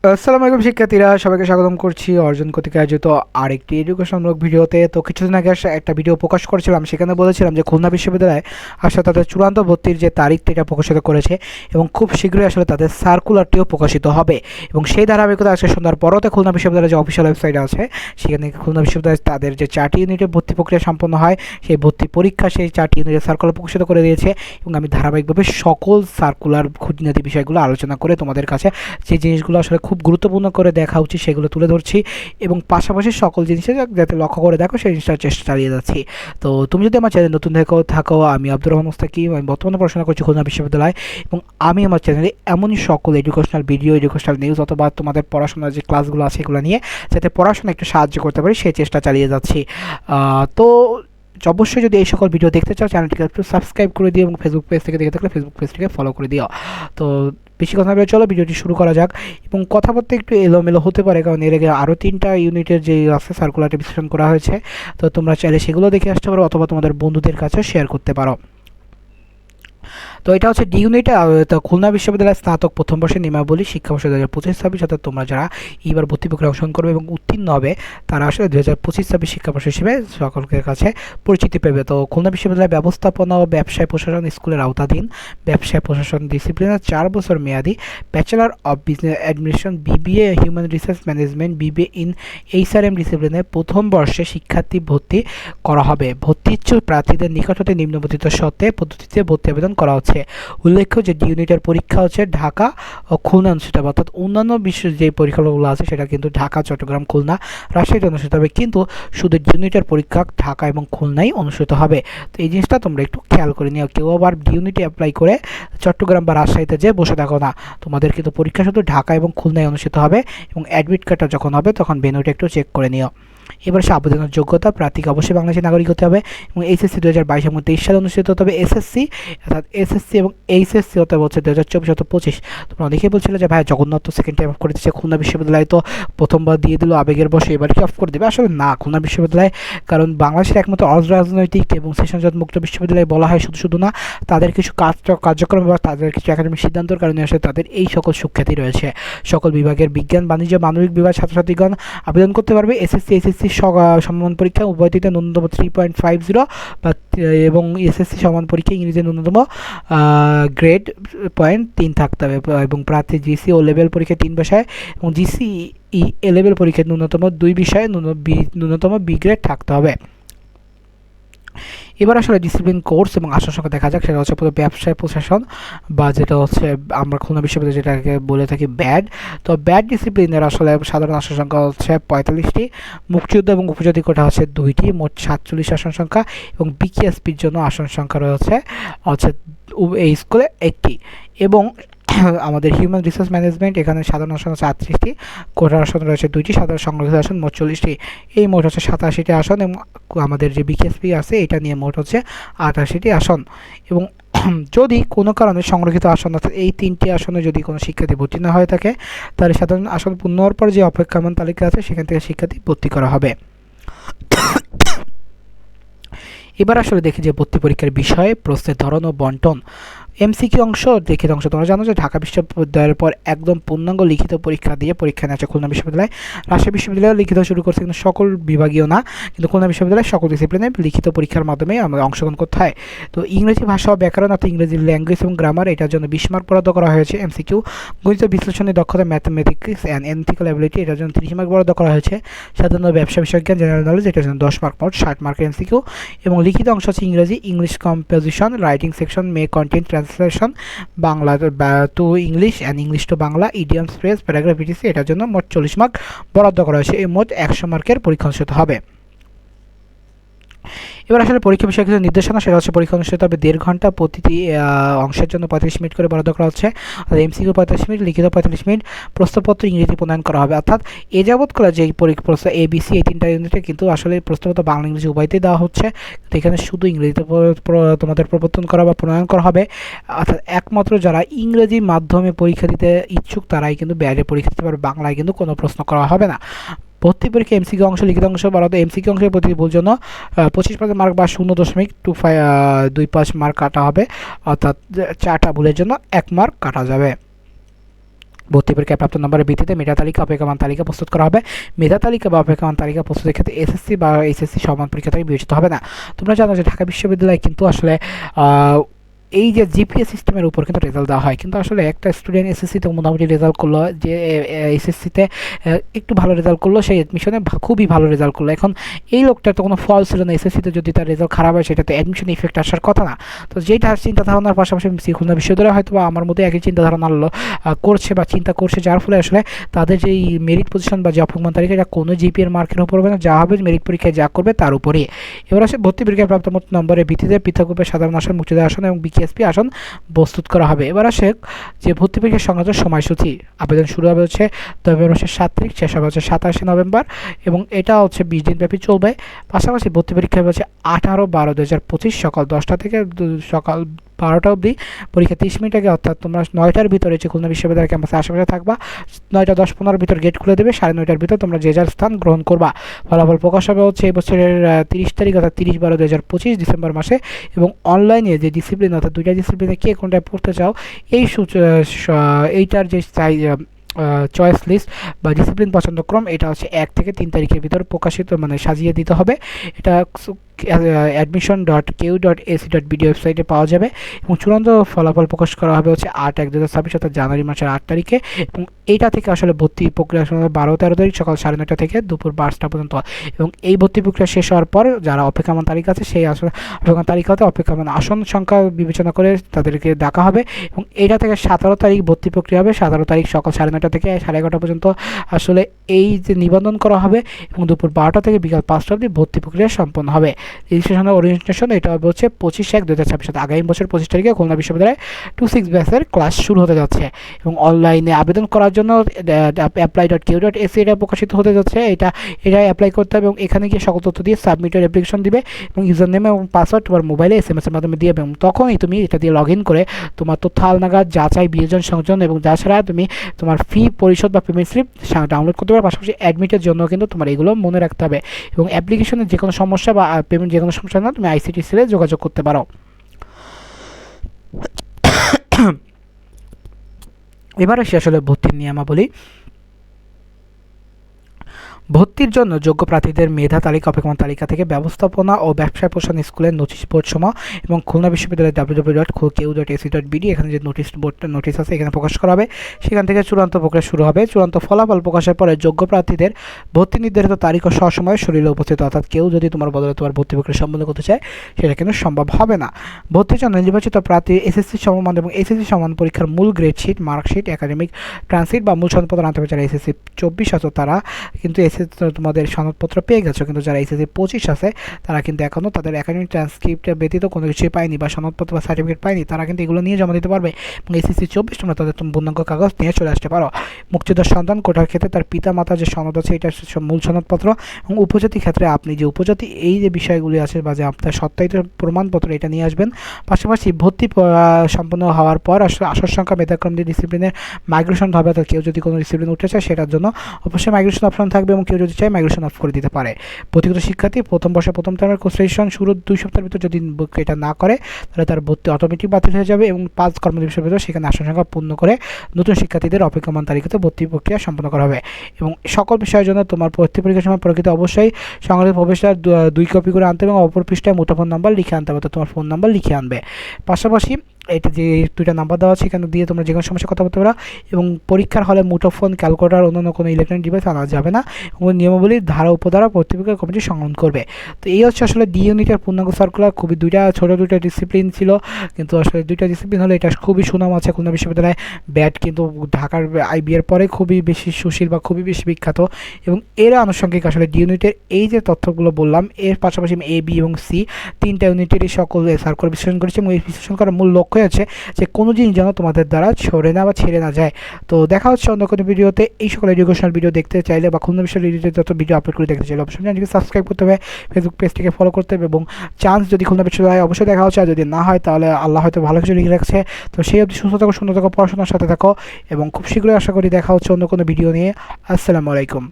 আসসালামু আলাইকুম শিক্ষার্থীরা, সবাইকে স্বাগতম করছি অর্জন কর্তৃক আয়োজিত আরেকটি এডুকেশনমূলক ভিডিওতে। তো কিছুদিন আগে একটা ভিডিও প্রকাশ করেছিলাম, সেখানে বলেছিলাম যে খুলনা বিশ্ববিদ্যালয়ে আসলে তাদের চূড়ান্ত ভর্তির যে তারিখটা এটা প্রকাশিত করেছে এবং খুব শীঘ্রই আসলে তাদের সার্কুলারটিও প্রকাশিত হবে। এবং সেই ধারাবাহিকতা আজকে সন্ধ্যার পরতে খুলনা বিশ্ববিদ্যালয়ের যে অফিসিয়াল ওয়েবসাইট আছে সেখানে খুলনা বিশ্ববিদ্যালয়ে তাদের যে 4টি ইউনিটের ভর্তি প্রক্রিয়া সম্পন্ন হয়, সেই ভর্তি পরীক্ষা সেই 4টি ইউনিটের সার্কুলার প্রকাশিত করে দিয়েছে। এবং আমি ধারাবাহিকভাবে সকল সার্কুলার খুঁটিনাটি বিষয়গুলো আলোচনা করে তোমাদের কাছে যে জিনিসগুলো আসলে খুব গুরুত্বপূর্ণ করে দেখা উচিত সেগুলো তুলে ধরছি এবং পাশাপাশি সকল জিনিসে যাতে লক্ষ্য করে দেখো সেই জিনিসটার চেষ্টা চালিয়ে যাচ্ছি। তো তুমি যদি আমার চ্যানেল নতুন থাকো, আমি আব্দুর রহমান মুস্তাকিম, আমি বর্তমানে পড়াশোনা করছি খুলনা বিশ্ববিদ্যালয় এবং আমি আমার চ্যানেলে এমনই সকল এডুকেশনাল ভিডিও, এডুকেশনাল নিউজ অথবা তোমাদের পড়াশোনার যে ক্লাসগুলো আছে এগুলো নিয়ে যাতে পড়াশোনা একটু সাহায্য করতে পারি সেই চেষ্টা চালিয়ে যাচ্ছি। তো অবশ্যই যদি এই সকল ভিডিও দেখতে চাও চ্যানেলটিকে একটু সাবস্ক্রাইব করে দিও এবং ফেসবুক পেজ থেকে দেখে থাকলে ফেসবুক পেজটিকে ফলো করে দিও। তো বেশি কথা বলে চলো ভিডিওটি শুরু করা যাক। এবং কথা বলতে একটু এলোমেলো হতে পারে কারণ এর আগে আরও 3টা ইউনিটের যে আছে সার্কুলারটি বিশ্লেষণ করা হয়েছে। তো তোমরা চাইলে সেগুলো দেখে আসতে পারো অথবা তোমাদের বন্ধুদের কাছে শেয়ার করতে পারো। তো এটা হচ্ছে ডি ইউনিটে। তো খুলনা বিশ্ববিদ্যালয়ের স্নাতক প্রথম বর্ষের নিয়মাবলী শিক্ষাবর্ষ 2025-26 অর্থাৎ তোমরা যারা এইবার ভর্তি প্রক্রিয়া অংশগ্রহণ করবে এবং উত্তীর্ণ হবে তারা আসলে 2025-26 শিক্ষাবর্ষ হিসেবে সকলের কাছে পরিচিতি পাবে। তো খুলনা বিশ্ববিদ্যালয়ের ব্যবস্থাপনা ও ব্যবসায় প্রশাসন স্কুলের আওতাধীন ব্যবসায় প্রশাসন ডিসিপ্লিনের 4 বছর মেয়াদি bachelor of business administration BBA human resource management BBA in HRM ডিসিপ্লিনের প্রথম বর্ষে শিক্ষার্থী ভর্তি করা হবে। ভর্তি ইচ্ছুক প্রার্থীদের নিকট হতে নিম্নবর্ণিত শর্তে পদ্ধতিতে ভর্তি আবেদন করা হচ্ছে। উল্লেখ্য যে ডি ইউনিটের পরীক্ষা হচ্ছে ঢাকা ও খুলনা অনুষ্ঠিত হবে, অর্থাৎ অন্যান্য বিশ্বের যে পরীক্ষাগুলো আছে সেটা কিন্তু ঢাকা, চট্টগ্রাম, খুলনা, রাজশাহীতে অনুষ্ঠিত হবে, কিন্তু শুধু ডি ইউনিটের পরীক্ষা ঢাকা এবং খুলনায় অনুষ্ঠিত হবে। তো এই জিনিসটা তোমরা একটু খেয়াল করে নিও। কেউ আবার ডি ইউনিটে অ্যাপ্লাই করে চট্টগ্রাম বা রাজশাহীতে যে বসে থাকো না, তোমাদের কিন্তু পরীক্ষা শুধু ঢাকা এবং খুলনায় অনুষ্ঠিত হবে এবং অ্যাডমিট কার্ডটা যখন হবে তখন ভেন্যুটা একটু চেক করে নিও। এবার সে আবেদনের যোগ্যতা প্রার্থীকে অবশ্যই বাংলাদেশের নাগরিক হতে হবে এবং এইচএসসি 2022 এবং 23 সালে অনুষ্ঠিত হতে হবে। এসএসসি অর্থাৎ এসএসসি এবং এইচএসসি হতে হচ্ছে 2024-25। তোমরা অনেকেই বলছিলে যে ভাই জগন্নাথ তো সেকেন্ড টাইম অফ করে দিচ্ছে, খুলনা বিশ্ববিদ্যালয় তো প্রথমবার দিয়ে দিল আবেগের বসে, এবার কি অফ করে দেবে? আসলে না, খুলনা বিশ্ববিদ্যালয় কারণ বাংলাদেশের একমাত্র অরাজনৈতিক এবং সেশনজট মুক্ত বিশ্ববিদ্যালয় বলা হয় শুধু না, তাদের কিছু কার্যক্রম বা তাদের কিছু একাডেমিক সিদ্ধান্তের কারণে আসলে তাদের এই সকল সুখ্যাতি রয়েছে। সকল বিভাগের বিজ্ঞান, বাণিজ্য, মানবিক বিভাগ ছাত্রছাত্রীগণ আবেদন করতে পারবে। এসএসসি এইচএসসি সমান পরীক্ষা উভয়টিতে ন্যূনতম 3.50 বা এবং এসএসসি সমান পরীক্ষা ইংরেজি ন্যূনতম গ্রেড 0.3 থাকতে হবে এবং প্রার্থী জিসি ও লেভেল পরীক্ষায় 3 বিষয় এবং জিসি এ লেভেল পরীক্ষায় ন্যূনতম 2 বিষয়ে ন্যূনতম বি গ্রেড থাকতে হবে। এবার আসলে ডিসিপ্লিন কোর্স এবং আসন সংখ্যা দেখা যাক। সেটা হচ্ছে ব্যবসায় প্রশাসন বা যেটা হচ্ছে আমরা খুলনা বিশ্ববিদ্যালয় যেটাকে বলে থাকি ব্যাড। তো ব্যাড ডিসিপ্লিনের আসলে সাধারণ আসন সংখ্যা হচ্ছে 45টি, মুক্তিযুদ্ধ এবং উপজাতি কোটা হচ্ছে 2টি, মোট 47 আসন সংখ্যা এবং বিকেএসপির জন্য আসন সংখ্যা রয়েছে এই স্কুলে 1টি এবং আমাদের হিউম্যান রিসোর্স ম্যানেজমেন্ট এখানে সাধারণ আসন আছে 38টি, কোটার আসন রয়েছে 2টি, সাধারণ সংরক্ষিত আসন মোট 40টি। এই মোট হচ্ছে 87টি আসন এবং আমাদের যে বিকেএসপি আছে এটা নিয়ে মোট হচ্ছে 88টি আসন। এবং যদি কোনো কারণে সংরক্ষিত আসন অর্থাৎ এই 3টি আসনে যদি কোনো শিক্ষার্থী ভর্তি না হয়ে থাকে তাহলে সাধারণ আসন পূর্ণ হওয়ার পর যে অপেক্ষমান তালিকা আছে সেখান থেকে শিক্ষার্থী ভর্তি করা হবে। এবার আসলে দেখি যে ভর্তি পরীক্ষার বিষয়ে প্রশ্নের ধরন ও বন্টন। এমসিকিউ অংশ, লিখিত অংশ। তোমরা জানো যে ঢাকা বিশ্ববিদ্যালয়ের পর একদম পূর্ণাঙ্গ লিখিত পরীক্ষা দিয়ে পরীক্ষা নিয়েছে খুলনা বিশ্ববিদ্যালয়। রাজশাহী বিশ্ববিদ্যালয় লিখিত শুরু করছে কিন্তু সকল বিভাগীয় না, কিন্তু খুলনা বিশ্ববিদ্যালয় সকল ডিসিপ্লিনে লিখিত পরীক্ষার মাধ্যমে আমরা অংশগ্রহণ করতে হয়। তো ইংরেজি ভাষা ও ব্যাকরণ অর্থাৎ ইংরেজি ল্যাঙ্গুয়েজ এবং গ্রামার এটার জন্য 20 মার্ক বরাদ্দ করা হয়েছে। এমসিকিউ গণিত বিশ্লেষণী দক্ষতা ম্যাথমেটিক্স অ্যান্ড এথিক্যাল অ্যাবিলিটি এটার জন্য 30 মার্ক বরাদ্দ করা হয়েছে। সাধারণ ব্যবসা বিষয়জ্ঞান জেনারেল নলেজ এটার জন্য 10 মার্ক, মোট 60 মার্কের এমসিকিউ। এবং লিখিত অংশ হচ্ছে ইংরেজি, English composition, writing section, May content translation, Bangla to English and English to Bangla, idioms, phrase, paragraph, etc এটার জন্য মোট 40 মার্ক বরাদ্দ করা হয়েছে। এই মোট 100 মার্কের পরীক্ষা অনুষ্ঠিত হবে। এবার আসলে পরীক্ষা বিষয়ে কিছু নির্দেশনা, সেটা হচ্ছে পরীক্ষা অনুষ্ঠিত হবে 1.5 ঘন্টা, প্রতিটি অংশের জন্য 35 মিনিট করে বরাদ্দ করা হচ্ছে। আর এমসিকিউ 45 মিনিট, লিখিত 45 মিনিট, প্রশ্নপত্র ইংরেজি প্রণয়ন করা হবে। অর্থাৎ এ যাবৎ করা যে পরীক্ষা এবিসি এই 3টা ইউনিটে কিন্তু আসলে প্রশ্নপত্র বাংলা ইংরেজি উভয়তেই দেওয়া হচ্ছে, কিন্তু এখানে শুধু ইংরেজিতে তোমাদের প্রবর্তন করা বা প্রণয়ন করা হবে। অর্থাৎ একমাত্র যারা ইংরেজি মাধ্যমে পরীক্ষা দিতে ইচ্ছুক তারাই কিন্তু বাইরে পরীক্ষা দিতে পারবে, বাংলায় কিন্তু কোনো প্রশ্ন করা হবে না। ভর্তি পরীক্ষা এমসিকিউ অংশ, লিখিত অংশ বরাদ্দ। এমসিকিউ অংশের প্রতি ভুল জন্য 25% মার্ক বা 0.25 মার্ক কাটা হবে, অর্থাৎ 4টা ভুলের জন্য 1 মার্ক কাটা যাবে। ভর্তি পরীক্ষায় প্রাপ্ত নম্বরের ভিত্তিতে মেধা তালিকা অপেক্ষমান তালিকা প্রস্তুত করা হবে। মেধা তালিকা বা অপেক্ষমান তালিকা প্রস্তুতের ক্ষেত্রে এসএসসি বা এইচএসসি সমান পরীক্ষা থেকে বিবেচিত হবে না। তোমরা জানো যে ঢাকা বিশ্ববিদ্যালয় কিন্তু আসলে এই যে জিপিএ সিস্টেমের উপর কিন্তু রেজাল্ট দেওয়া হয়, কিন্তু আসলে একটা স্টুডেন্ট এসএসসিতে মোটামুটি রেজাল্ট করলো, যে এসএসসিতে একটু ভালো রেজাল্ট করলো, সেই অ্যাডমিশনে খুবই ভালো রেজাল্ট করলো। এখন এই লোকটার তো কোনো ফল ছিল না, এসএসসিতে যদি তার রেজাল্ট খারাপ হয় সেটাতে অ্যাডমিশন ইফেক্ট আসার কথা না। তো যেটা চিন্তা ধারণার পাশাপাশি খুলনা বিশ্ববিদ্যালয় হয়তো বা আমার মধ্যে একই চিন্তা ধারণা করছে বা চিন্তা করছে, যার ফলে আসলে তাদের যে মেরিট পজিশন বা যে অপেক্ষমান তালিকা এটা কোনো জিপিএর মার্কের উপর হবে না, যা হবে মেরিট পরীক্ষায় যা করবে তার উপরেই। এবার আসে ভর্তি পরীক্ষায় প্রাপ্ত মোট নম্বরের ভিত্তিতে পৃথকভাবে সাধারণ আসন, মুক্তিযোদ্ধা আসন এবং বিকেএসপি আসন প্রস্তুত করা হবে। এবার আসে যে ভর্তি পরীক্ষার সংক্রান্ত সময়সূচি। আবেদন শুরু হবে হচ্ছে নভেম্বর মাসের 7 তারিখ, শেষ হবে হচ্ছে 27 নভেম্বর এবং এটা হচ্ছে 20 দিন ব্যাপী চলবে। পাশাপাশি ভর্তি পরীক্ষা হচ্ছে 18/12/2025 সকাল 10টা থেকে সকাল 12টা অবধি। পরীক্ষা 30 মিনিট আগে, অর্থাৎ তোমরা 9টার ভিতরে যে খুলনা বিশ্ববিদ্যালয় ক্যাম্পাসের আশেপাশে থাকবা, 9টা 10-15 ভিতর গেট খুলে দেবে, 9:30টার ভিতর তোমরা যে যার স্থান গ্রহণ করবা। ফলাফল প্রকাশ হবে হচ্ছে এই বছরের 30 তারিখ অর্থাৎ 30/12/2025 ডিসেম্বর মাসে। এবং অনলাইনে যে ডিসিপ্লিন অর্থাৎ দুইটা ডিসিপ্লিনে কে কোনটায় পড়তে চাও এইটার যে চয়েস লিস্ট বা ডিসিপ্লিন পছন্দক্রম এটা হচ্ছে 1 থেকে 3 তারিখের ভিতর প্রকাশিত মানে সাজিয়ে দিতে হবে। এটা admission.ku.ac.bd ওয়েবসাইটে পাওয়া যাবে এবং চূড়ান্ত ফলাফল প্রকাশ করা হবে হচ্ছে 8/1/2026 অর্থাৎ জানুয়ারি মাসের 8 তারিখে। এবং এইটা থেকে আসলে ভর্তি প্রক্রিয়া শুরু হবে 12-13 তারিখ সকাল 9:30 থেকে দুপুর 12টা পর্যন্ত। এবং এই ভর্তি প্রক্রিয়া শেষ হওয়ার পর যারা অপেক্ষমান তালিকা আছে সেই আসলে অপেক্ষমান তালিকাতে অপেক্ষমান আসন সংখ্যা বিবেচনা করে তাদেরকে ডাকা হবে। এবং এইটা থেকে 17 তারিখ ভর্তি প্রক্রিয়া হবে, 17 তারিখ সকাল 9:30 থেকে 11:30 পর্যন্ত আসলে এই যে নিবন্ধন করা হবে এবং দুপুর 12টা থেকে বিকাল 5টা অবধি ভর্তি প্রক্রিয়া সম্পন্ন হবে। রেজিস্ট্রেশন ওরিয়েন্টেশন এটা হবে হচ্ছে 25/1/2026 আগামী বছর 25 তারিখে খুলনা বিশ্ববিদ্যালয়ে 26 ব্যাচের ক্লাস শুরু হতে যাচ্ছে। এবং অনলাইনে আবেদন করার জন্য apply.ku.ac এটা প্রকাশিত হতে যাচ্ছে। এটা অ্যাপ্লাই করতে হবে এবং এখানে গিয়ে সকল তথ্য দিয়ে সাবমিটের অ্যাপ্লিকেশন দিবে এবং ইউজার নেম এবং পাসওয়ার্ড তোমার মোবাইলে SMS এর মাধ্যমে দিয়ে এবং তখনই তুমি এটা দিয়ে লগ ইন করে তোমার তথ্য হালনাগাদ যাচাই বিয়োজন সংযোজন এবং তাছাড়া তুমি তোমার ফি পরিশোধ বা পেমেন্ট স্লিপ ডাউনলোড করতে পারো। পাশাপাশি অ্যাডমিটের জন্য কিন্তু তোমার এগুলো মনে রাখতে হবে এবং অ্যাপ্লিকেশনের যে কোনো সমস্যা বা পেমেন্ট যে কোনো সমস্যা না তুমি আইসিটি সেলে যোগাযোগ করতে পারো। এবার আসি আসলে ভর্তির নিয়মাবলী। ভর্তির জন্য যোগ্য প্রার্থীদের মেধা তালিকা অপেক্ষমান তালিকা থেকে ব্যবস্থাপনা ও ব্যবসায় প্রশাসন স্কুলের নোটিশ বোর্ড সমূহ এবং খুলনা বিশ্ববিদ্যালয়ের www.ku.ac.bd এখানে যে নোটিশ আছে এখানে প্রকাশ করা হবে। সেখান থেকে চূড়ান্ত প্রক্রিয়া শুরু হবে। চূড়ান্ত ফলাফল প্রকাশের পরে যোগ্য প্রার্থীদের ভর্তি নির্ধারিত তারিখ ও সসময়ে শরীরে উপস্থিত, অর্থাৎ কেউ যদি তোমার বদলে তোমার ভর্তি প্রক্রিয়া সম্পন্ন করতে চায় সেটা কিন্তু সম্ভব হবে না। ভর্তির জন্য নির্বাচিত প্রার্থী এসএসসি সমমান এবং এসএসসি সমান পরীক্ষার মূল grade sheet, marksheet, academic transcript বা মূল সনদপত্র আনতে হবে। যারা এসএসসি 24 আছে তারা কিন্তু তোমাদের সনদপত্র পেয়ে গেছো, কিন্তু যারা এসএসসি 25 আছে তারা কিন্তু এখনও তাদের একাডেমিক ট্রান্সক্রিপ্টের ব্যতীত কোনো কিছুই পায়নি বা সনদপত্র বা সার্টিফিকেট পায়নি, তারা কিন্তু এগুলো নিয়ে জমা দিতে পারবে। এবং এসএসসি 24 তোমরা তাদের পূর্ণাঙ্গ কাগজ নিয়ে চলে আসতে পারো। মুক্তিযোদ্ধার সন্তান কোটার ক্ষেত্রে তার পিতা মাতা যে সনদ আছে এটা মূল সনদপত্র এবং উপজাতি ক্ষেত্রে আপনি যে উপজাতি এই যে বিষয়গুলি আছে বা যে আপনার সত্যায়িত প্রমাণপত্র এটা নিয়ে আসবেন। পাশাপাশি ভর্তি সম্পন্ন হওয়ার পর আসন সংখ্যা মেধাক্রম দিয়ে ডিসিপ্লিনের মাইগ্রেশন হবে, অর্থাৎ কেউ যদি কোনো ডিসিপ্লিন উঠতে চায় সেটার জন্য অবশ্যই মাইগ্রেশন অপশন থাকবে এবং কেউ যদি চায় মাইগ্রেশন অফ করে দিতে পারে। ভর্তিগত শিক্ষার্থী প্রথম বর্ষে প্রথম টার্মের কোর্স রেজিস্ট্রেশন শুরু 2 সপ্তাহের ভিতর যদি এটা না করে তাহলে তার ভর্তি অটোমেটিক বাতিল হয়ে যাবে এবং 5 কর্মদিবসের ভিতর সেখানে আসন সংখ্যা পূর্ণ করে নতুন শিক্ষার্থীদের অপেক্ষমান তালিকাতে ভর্তি প্রক্রিয়া সম্পন্ন করা হবে। এবং সকল বিষয়ের জন্য তোমার ভর্তি পরীক্ষার সময় প্রকৃত অবশ্যই সংগ্রহের প্রবেশটা 2 কপি করে আনতে এবং অপর পৃষ্ঠায় মুঠোফোন নাম্বার লিখে আনতে হবে, তোমার ফোন নাম্বার লিখে আনবে। পাশাপাশি এটা যে 2টা নাম্বার দেওয়া আছে এখানে দিয়ে তোমরা যে কোনো সমস্যা কথা বলতে পারো। এবং পরীক্ষার হলে মুঠোফোন, ক্যালকুলেটর, অন্যান্য কোনো ইলেকট্রনিক ডিভাইস আনা যাবে না এবং নিয়মাবলীর ধারা উপধারা ভর্তি কমিটি সংগ্রহ করবে। তো এই হচ্ছে আসলে ডি ইউনিটের পূর্ণাঙ্গ সার্কুলার। খুবই ছোটো দুইটা ডিসিপ্লিন ছিল, কিন্তু আসলে 2টা ডিসিপ্লিন হলে এটা খুবই সুনাম আছে খুলনা বিশ্ববিদ্যালয়ে। ব্যাট কিন্তু ঢাকার আইবিএর পরে খুবই বেশি সুশীল বা খুবই বেশি বিখ্যাত। এবং এর আনুষঙ্গিক আসলে ডি ইউনিটের এই যে তথ্যগুলো বললাম এর পাশাপাশি এ, বি এবং সি 3টা ইউনিটেরই সকল সার্কুলার বিশ্লেষণ করেছে এবং এই বিশ্লেষণ করার মূল লক্ষ্য হচ্ছে যে কোনো জিনিস যেন তোমাদের দ্বারা ছড়ে না বা ছেড়ে না যায়। তো দেখা হচ্ছে অন্য কোনো ভিডিওতে। এই সকল এডুকেশনাল ভিডিও দেখতে চাইলে বা খুলনা বিশ্ববিদ্যালয় রিলেটেড যত ভিডিও আপলোড করে দেখতে চাইলে অবশ্যই চ্যানেলটিকে সাবস্ক্রাইব করতে হবে, ফেসবুক পেজটিকে ফলো করতে হবে এবং চান্স যদি খুলনা বিশ্ববিদ্যালয়ে অবশ্যই দেখা হচ্ছে। আর যদি না হয় তাহলে আল্লাহ হয়তো ভালো কিছু লিখে রাখছে। তো সেই অবধি সুস্থ থাকো, সুন্দর থাকো, পড়াশোনার সাথে থাকো এবং খুব শীঘ্রই আশা করি দেখা হচ্ছে অন্য কোনো ভিডিও নিয়ে। আসসালামু আলাইকুম।